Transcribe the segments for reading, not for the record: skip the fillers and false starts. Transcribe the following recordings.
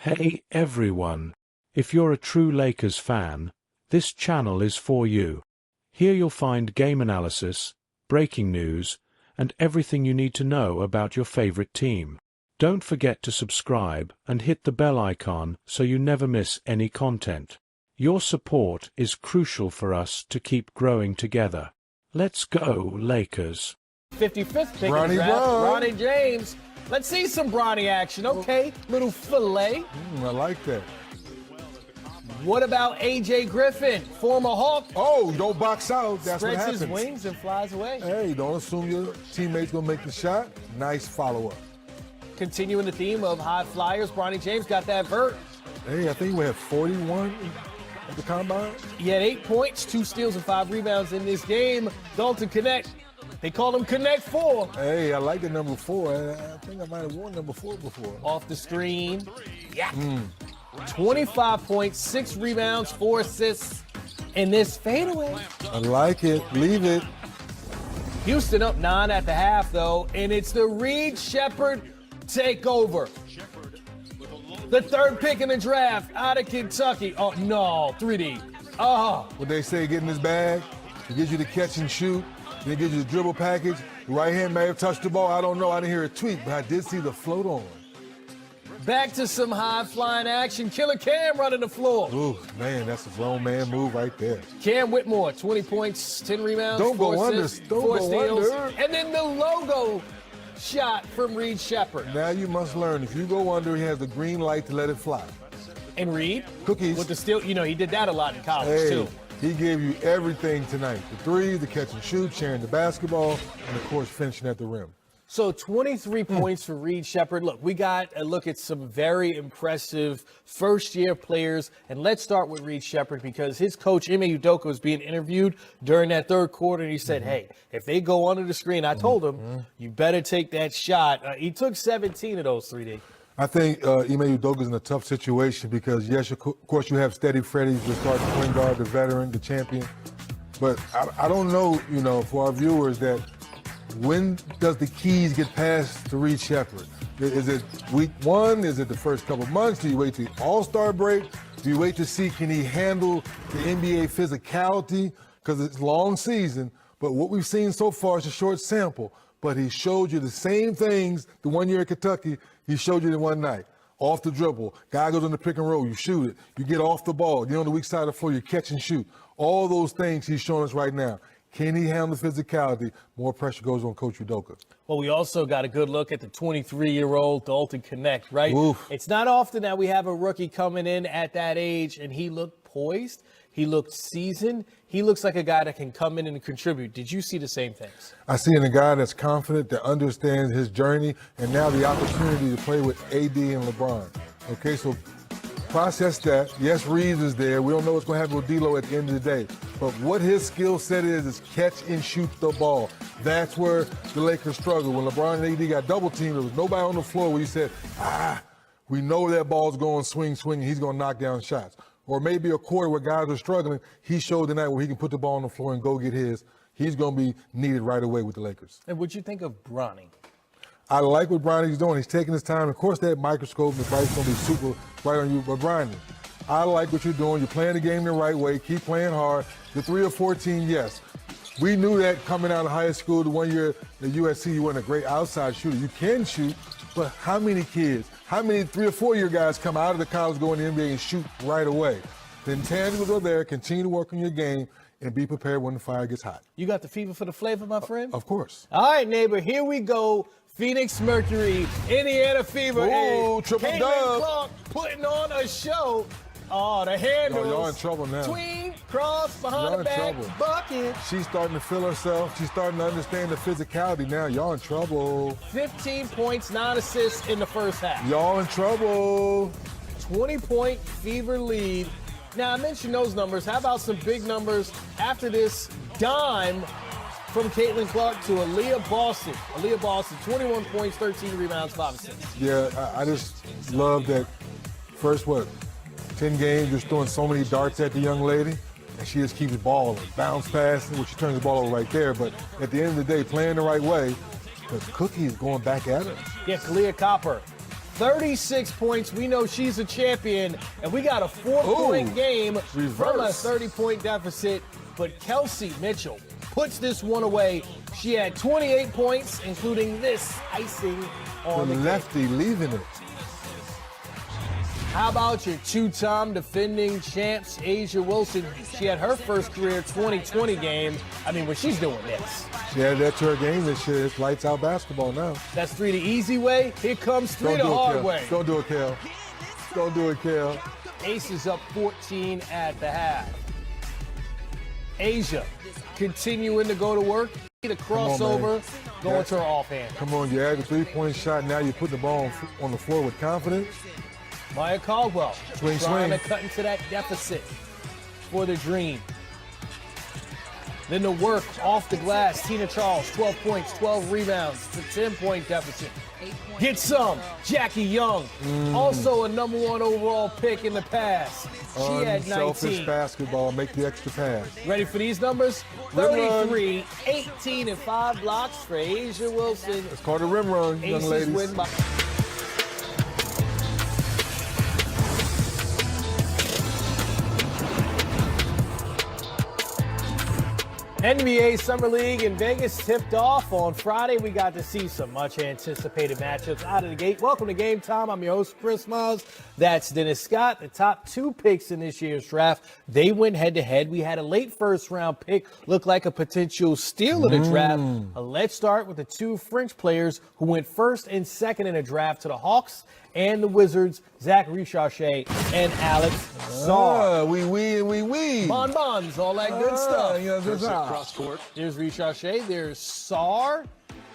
Hey everyone! If you're a true Lakers fan, this channel is for you. Here you'll find game analysis, breaking news, and everything you need to know about your favorite team. Don't forget to subscribe and hit the bell icon so you never miss any content. Your support is crucial for us to keep growing together. Let's go, Lakers. 55th pick in the draft, Bronny James. Let's see some Bronny action. Okay, little fillet. I like that. What about A.J. Griffin, former Hawk? Oh, don't box out. That's what happens. Spreads his wings and flies away. Hey, don't assume your teammate's going to make the shot. Nice follow-up. Continuing the theme of high flyers, Bronny James got that vert. Hey, I think we had 41 at the combine. He had 8 points, 2 steals, and 5 rebounds in this game. Dalton Connect. They call him Connect 4. Hey, I like the number 4. I think I might have worn number 4 before. Off the screen. Yeah. 25 points, 6 rebounds, 4 assists in this fadeaway. I like it. Leave it. Houston up 9 at the half, though, and it's the Reed Shepherd takeover. The 3rd pick in the draft out of Kentucky. Oh, no, 3D. Oh. What they say, get in his bag. It gives you the catch and shoot. Then it gives you the dribble package. The right hand may have touched the ball. I don't know. I didn't hear a tweet, but I did see the float on. Back to some high-flying action. Killer Cam running the floor. Ooh, man, that's a grown man move right there. Cam Whitmore, 20 points, 10 rebounds, Don't 4 go assists, under. Don't 4 go steals. under. And then the logo shot from Reed Shepherd. Now you must learn. If you go under, he has the green light to let it fly. And Reed? Cookies. With the steal, you know, he did that a lot in college, Hey, too. he gave you everything tonight. The three, the catch and shoot, sharing the basketball, and, of course, finishing at the rim. So 23 points for Reed Shepherd. Look, we got a look at some very impressive first-year players. And let's start with Reed Shepherd because his coach, Ime Udoka, was being interviewed during that 3rd quarter. And he said, hey, if they go under the screen, I told him, you better take that shot. He took 17 of those, 3D. I think Ime Udoka's in a tough situation because, yes, of course, you have Steady Freddie, the starting point guard, the veteran, the champion. But I don't know, for our viewers that when does the keys get passed to Reed Shepherd? Is it week 1? Is it the first couple months? Do you wait till the All-Star break? Do you wait to see can he handle the NBA physicality? Because it's a long season, but what we've seen so far is a short sample. But he showed you the same things the 1 year at Kentucky he showed you the one night. Off the dribble, guy goes on the pick and roll, you shoot it. You get off the ball, you're on the weak side of the floor, you catch and shoot. All those things he's showing us right now. Can he handle the physicality? More pressure goes on Coach Udoka. Well, we also got a good look at the 23-year-old Dalton Connect, right? Oof. It's not often that we have a rookie coming in at that age, and he looked poised. He looked seasoned. He looks like a guy that can come in and contribute. Did you see the same things? I see in a guy that's confident, that understands his journey, and now the opportunity to play with AD and LeBron. Okay, so process that. Yes, Reeves is there. We don't know what's going to happen with D'Lo at the end of the day. But what his skill set is catch and shoot the ball. That's where the Lakers struggle. When LeBron and AD got double teamed, there was nobody on the floor where you said, we know that ball's going swing, and he's going to knock down shots. Or maybe a quarter where guys are struggling. He showed tonight where he can put the ball on the floor and go get his. He's going to be needed right away with the Lakers. And what'd you think of Bronny? I like what Bronny's doing. He's taking his time. Of course, that microscope is going to be super right on you. But Bronny, I like what you're doing. You're playing the game the right way. Keep playing hard. The 3 or 14, yes. We knew that coming out of high school, the 1 year at USC, you weren't a great outside shooter. You can shoot, but how many kids, how many 3 or 4 year guys come out of the college, go in the NBA and shoot right away? The intangibles are there. Continue to work on your game and be prepared when the fire gets hot. You got the fever for the flavor, my friend? Of course. All right, neighbor, here we go. Phoenix Mercury, Indiana Fever. Ooh, triple Caitlin dub. Clark putting on a show. Oh, the handles. Y'all in trouble now. Tween, cross, behind the back, bucket. She's starting to feel herself. She's starting to understand the physicality now. Y'all in trouble. 15 points, 9 assists in the first half. Y'all in trouble. 20-point Fever lead. Now, I mentioned those numbers. How about some big numbers after this dime from Caitlin Clark to Aaliyah Boston. Aaliyah Boston, 21 points, 13 rebounds, 5 assists. Yeah, I just love that first, 10 games, just throwing so many darts at the young lady, and she just keeps balling, bounce passing, which she turns the ball over right there. But at the end of the day, playing the right way, because Cookie is going back at her. Yeah, Kalia Copper, 36 points. We know she's a champion, and we got a 4-point game from a 30-point deficit. But Kelsey Mitchell puts this one away. She had 28 points, including this icing on the lefty leaving it. How about your two-time defending champs, Asia Wilson? She had her first career 2020 game. I mean, when she's doing this. She added that to her game this year. It's lights out basketball now. That's 3 the easy way. Here comes 3 the hard way. Don't do it, Kel. Don't do it, Kel. Ace is up 14 at the half. Asia continuing to go to work. The crossover going to her offhand. Come on, you add the three-point shot. Now you put the ball on the floor with confidence. Maya Caldwell swing. To cut into that deficit for the Dream. Then the work off the glass. Tina Charles, 12 points, 12 rebounds. It's a 10-point deficit. Get some. Jackie Young, also a #1 overall pick in the past. She had 19. Selfish basketball, make the extra pass. Ready for these numbers? 33, 18, and 5 blocks for Asia Wilson. It's called a rim run, young ladies. Win by NBA Summer League in Vegas tipped off on Friday. We got to see some much anticipated matchups out of the gate. Welcome to Game Time. I'm your host, Chris Miles. That's Dennis Scott. The top 2 picks in this year's draft, they went head to head. We had a late first round pick look like a potential steal of the draft. Let's start with the 2 French players who went first and second in the draft to the Hawks and the Wizards, Zach Richarchet and Alex Sarr. Oui. Bonbons, all that good stuff. Cross court. There's Richarchet, there's Sarr,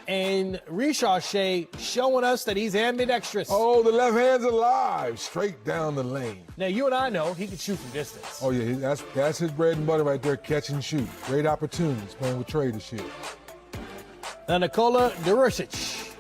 and Richarchet showing us that he's ambidextrous. Oh, the left hand's alive, straight down the lane. Now, you and I know he can shoot from distance. Oh, yeah, that's his bread and butter right there, catch and shoot. Great opportunities playing with Trey this year. Now, Nikola Djuricic.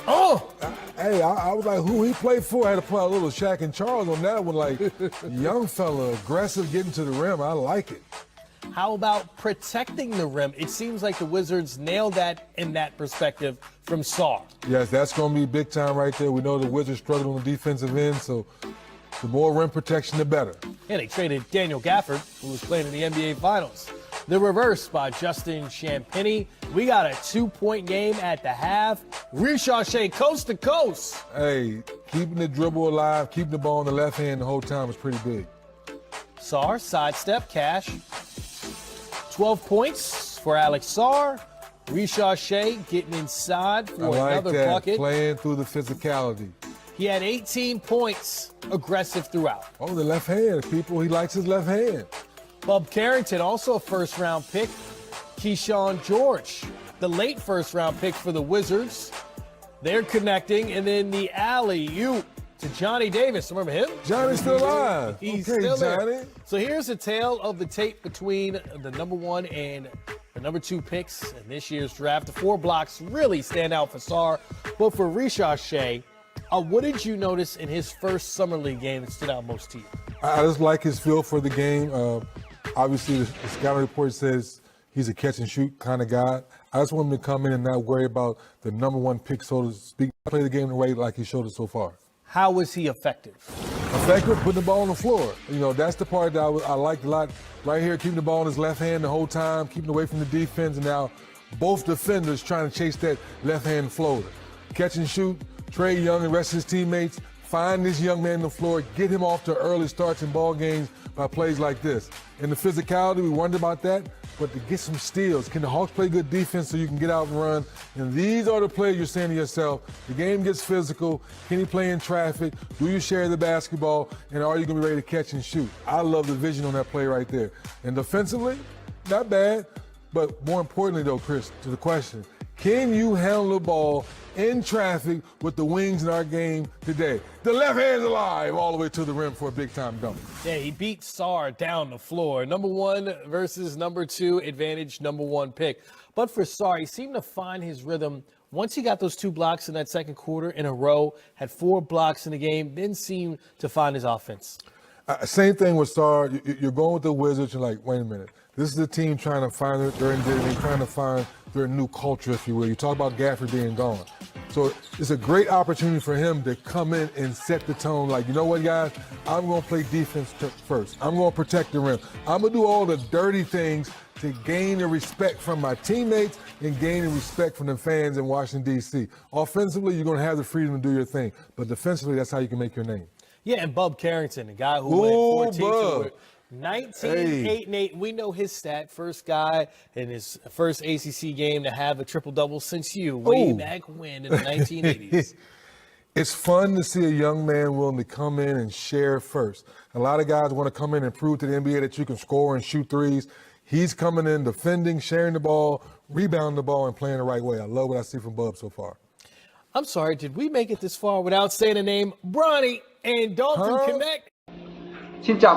Oh! Hey, I was like, who he played for? I had to put a little Shaq and Charles on that one. Like, young fella, aggressive, getting to the rim. I like it. How about protecting the rim? It seems like the Wizards nailed that in that perspective from Sarr. Yes, that's going to be big time right there. We know the Wizards struggled on the defensive end, so the more rim protection, the better. And they traded Daniel Gafford, who was playing in the NBA Finals. The reverse by Justin Champagnie. We got a 2-point game at the half. Richarchet coast to coast. Hey, keeping the dribble alive, keeping the ball in the left hand the whole time is pretty big. Sarr, sidestep, cash. 12 points for Alex Sarr. Richarchet getting inside for another bucket. Playing through the physicality. He had 18 points, aggressive throughout. Oh, the left hand, people. He likes his left hand. Bub Carrington, also a first-round pick. Keyshawn George, the late first-round pick for the Wizards. They're connecting, and then the alley-oop to Johnny Davis. Remember him? Johnny's still alive. He's okay, still Johnny. there. So here's a tale of the tape between the #1 and the #2 picks in this year's draft. The 4 blocks really stand out for Sarr, but for Richarchet, what did you notice in his first Summer League game that stood out most to you? I just like his feel for the game. Obviously, the scouting report says he's a catch-and-shoot kind of guy. I just want him to come in and not worry about the #1 pick, so to speak. Play the game the way like he showed it so far. How was he effective? Effective, putting the ball on the floor. You know, that's the part that I liked a lot. Right here, keeping the ball in his left hand the whole time, keeping away from the defense, and now both defenders trying to chase that left-hand floater. Catch and shoot, Trey Young and the rest of his teammates, find this young man on the floor, get him off to early starts in ball games by plays like this. And the physicality, we wondered about that, but to get some steals. Can the Hawks play good defense so you can get out and run? And these are the players you're saying to yourself, the game gets physical. Can you play in traffic? Do you share the basketball? And are you going to be ready to catch and shoot? I love the vision on that play right there. And defensively, not bad. But more importantly, though, Chris, to the question, can you handle the ball in traffic with the wings in our game today? The left hand's alive all the way to the rim for a big-time dunk. Yeah, he beat Sarr down the floor. #1 versus #2 advantage, #1 pick. But for Sarr, he seemed to find his rhythm once he got those 2 blocks in that second quarter in a row, had 4 blocks in the game, then seemed to find his offense. Same thing with Sarr. You're going with the Wizards. You're like, wait a minute. This is the team trying to find their identity, trying to find their new culture, if you will. You talk about Gafford being gone. So it's a great opportunity for him to come in and set the tone like, you know what, guys, I'm going to play defense first. I'm going to protect the rim. I'm going to do all the dirty things to gain the respect from my teammates and gain the respect from the fans in Washington, D.C. Offensively, you're going to have the freedom to do your thing. But defensively, that's how you can make your name. Yeah, and Bub Carrington, the guy who went 14 Bub. 19-8-8. We know his stat. First guy in his first ACC game to have a triple-double since you, way back when in the 1980s. It's fun to see a young man willing to come in and share first. A lot of guys want to come in and prove to the NBA that you can score and shoot threes. He's coming in, defending, sharing the ball, rebounding the ball, and playing the right way. I love what I see from Bub so far. I'm sorry, did we make it this far without saying the name Bronny and Dalton Connect? Xin chào các